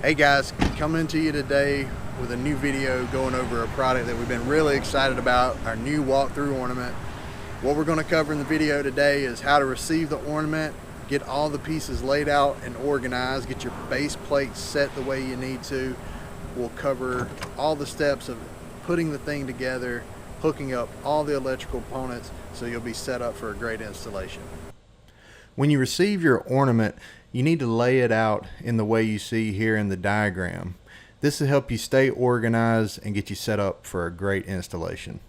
Hey guys, coming to you today with a new video going over a product that we've been really excited about, our new walkthrough ornament. What we're going to cover in the video today is how to receive the ornament, get all the pieces laid out and organized, get your base plate set the way you need to. We'll cover all the steps of putting the thing together, hooking up all the electrical components so you'll be set up for a great installation. When you receive your ornament, you need to lay it out in the way you see here in the diagram. This will help you stay organized and get you set up for a great installation.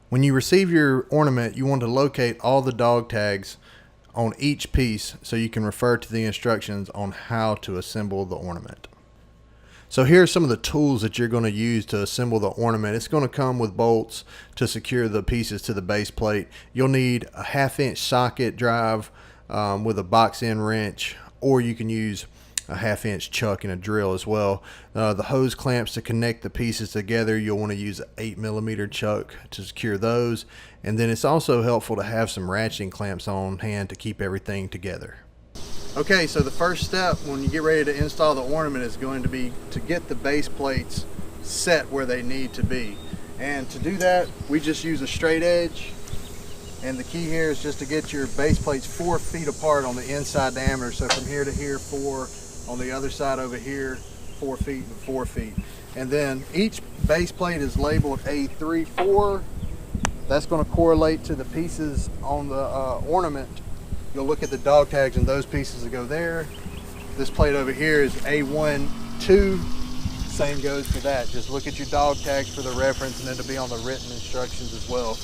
When you receive your ornament, you want to locate all the dog tags on each piece so you can refer to the instructions on how to assemble the ornament. So here are some of the tools that you're going to use to assemble the ornament. It's going to come with bolts to secure the pieces to the base plate. You'll need a 1/2-inch socket drive with a box end wrench, or you can use a 1/2-inch chuck and a drill as well. The hose clamps to connect the pieces together, you'll want to use an 8mm chuck to secure those. And then it's also helpful to have some ratcheting clamps on hand to keep everything together. Okay, so the first step when you get ready to install the ornament is going to be to get the base plates set where they need to be. And to do that, we just use a straight edge. And the key here is just to get your base plates 4 feet apart on the inside diameter. So from here to here, 4, on the other side over here, 4 feet and 4 feet. And then each base plate is labeled A34. That's going to correlate to the pieces on the ornament. You'll look at the dog tags and those pieces that go there. This plate over here is A12. Same goes for that. Just look at your dog tags for the reference, and it'll be on the written instructions as well.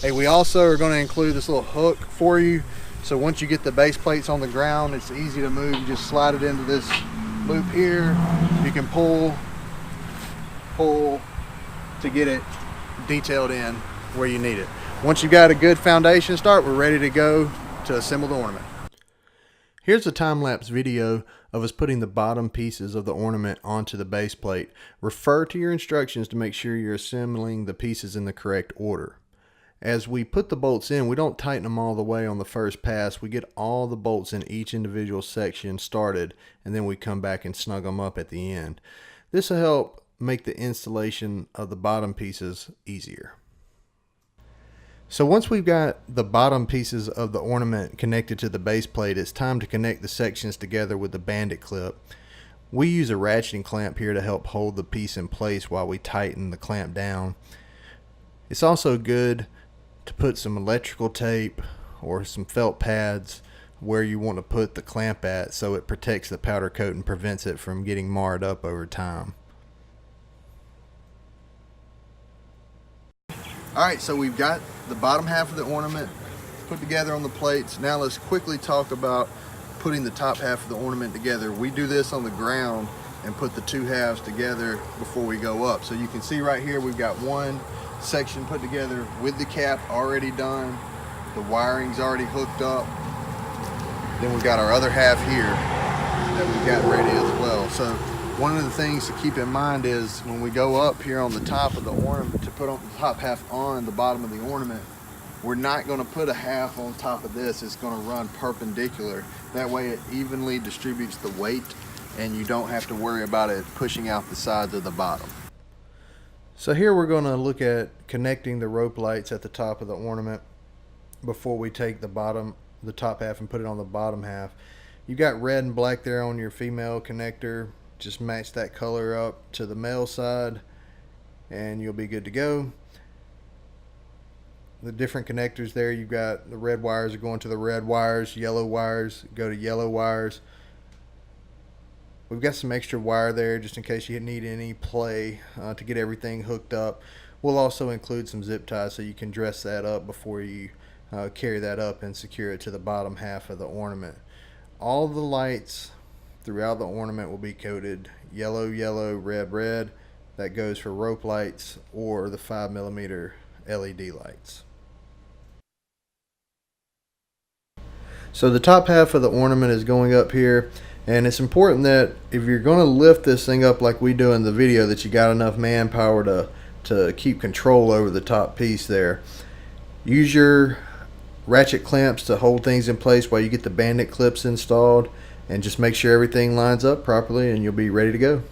Hey, we also are going to include this little hook for you. So once you get the base plates on the ground, it's easy to move. You just slide it into this loop here. You can pull to get it detailed in where you need it. Once you've got a good foundation start, we're ready to go to assemble the ornament. Here's a time-lapse video of us putting the bottom pieces of the ornament onto the base plate. Refer to your instructions to make sure you're assembling the pieces in the correct order. As we put the bolts in, we don't tighten them all the way on the first pass. We get all the bolts in each individual section started, and then we come back and snug them up at the end. This will help make the installation of the bottom pieces easier. So once we've got the bottom pieces of the ornament connected to the base plate, it's time to connect the sections together with the Bandit Clip. We use a ratcheting clamp here to help hold the piece in place while we tighten the clamp down. It's also good to put some electrical tape or some felt pads where you want to put the clamp at, so it protects the powder coat and prevents it from getting marred up over time. Alright, so we've got the bottom half of the ornament put together on the plates. Now let's quickly talk about putting the top half of the ornament together. We do this on the ground and put the two halves together before we go up. So you can see right here we've got one section put together with the cap already done. The wiring's already hooked up. Then we've got our other half here that we've got ready as well. So one of the things to keep in mind is when we go up here on the top of the ornament to put on the top half on the bottom of the ornament, we're not going to put a half on top of this. It's going to run perpendicular. That way it evenly distributes the weight and you don't have to worry about it pushing out the sides of the bottom. So here we're going to look at connecting the rope lights at the top of the ornament before we take the top half and put it on the bottom half. You got red and black there on your female connector. Just match that color up to the male side and you'll be good to go. The different connectors there, you've got the red wires are going to the red wires, yellow wires go to yellow wires. We've got some extra wire there just in case you need any play to get everything hooked up. We'll also include some zip ties so you can dress that up before you carry that up and secure it to the bottom half of the ornament. All the lights throughout the ornament will be coated yellow, yellow, red, red. That goes for rope lights or the 5mm LED lights. So the top half of the ornament is going up here, and it's important that if you're going to lift this thing up like we do in the video, that you got enough manpower to keep control over the top piece there. Use your ratchet clamps to hold things in place while you get the Bandit clips installed, and just make sure everything lines up properly and you'll be ready to go.